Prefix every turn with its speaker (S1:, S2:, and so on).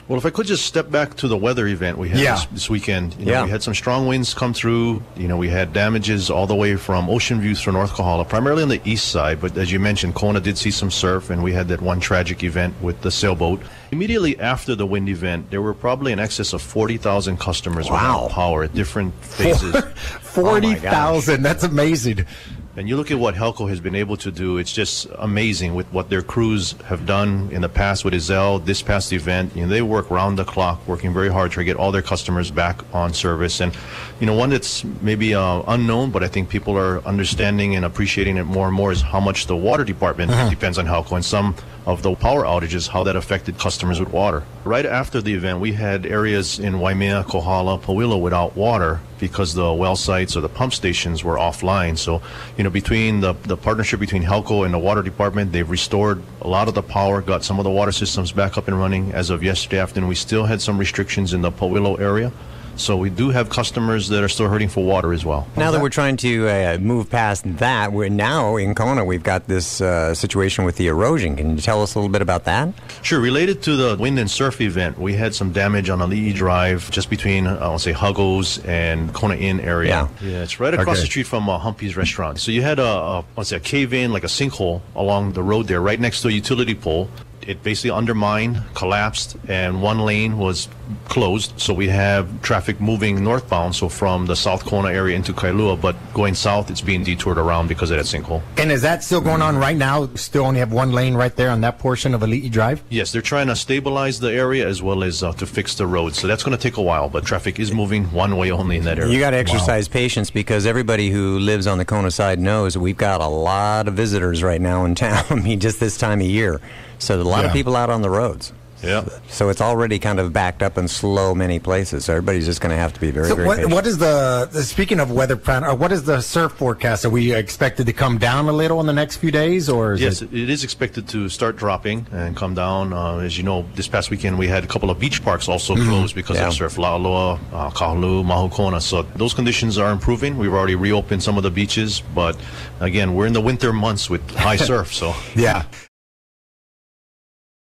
S1: Well, if I could just step back to the weather event we had this weekend. We had some strong winds come through. We had damages all the way from Ocean View through North Kohala, primarily on the east side. But as you mentioned, Kona did see some surf, and we had that one tragic event with the sailboat. Immediately after the wind event, there were probably in excess of 40,000 customers without power at different phases.
S2: 40,000, that's amazing.
S1: And you look at what Helco has been able to do, it's just amazing with what their crews have done in the past with Isel, this past event. They work round the clock, working very hard to get all their customers back on service. And, one that's maybe unknown, but I think people are understanding and appreciating it more and more is how much the water department depends on Helco, and some of the power outages, how that affected customers with water. Right after the event, we had areas in Waimea, Kohala, Pauilo without water because the well sites or the pump stations were offline. So, between the partnership between Helco and the water department, they've restored a lot of the power, got some of the water systems back up and running. As of yesterday afternoon, we still had some restrictions in the Pauilo area. So we do have customers that are still hurting for water as well.
S3: Now that we're trying to move past that, we're now in Kona, we've got this situation with the erosion. Can you tell us a little bit about that?
S1: Sure. Related to the wind and surf event, we had some damage on Ali'i Drive just between, I'll say, Huggles and Kona Inn area. Yeah, it's right across the street from Humpy's restaurant. So you had a cave-in, like a sinkhole along the road there, right next to a utility pole. It basically undermined, collapsed, and one lane was closed. So we have traffic moving northbound, so from the South Kona area into Kailua, but going south, it's being detoured around because of that sinkhole.
S2: And is that still going on right now? Still only have one lane right there on that portion of Ali'i Drive?
S1: Yes, they're trying to stabilize the area as well as to fix the road. So that's going to take a while, but traffic is moving one way only in that area.
S3: You got to exercise patience because everybody who lives on the Kona side knows we've got a lot of visitors right now in town. I mean, just this time of year. So there's a lot of people out on the roads.
S1: Yeah.
S3: So it's already kind of backed up and slow many places. So everybody's just going to have to be very patient.
S2: What is speaking of weather plan, what is the surf forecast? Are we expected to come down a little in the next few days? Or
S1: yes, it is expected to start dropping and come down. As you know, this past weekend we had a couple of beach parks also closed because of surf. La'aloa, Kahaluu, Mahukona. So those conditions are improving. We've already reopened some of the beaches. But again, we're in the winter months with high surf. So
S2: yeah.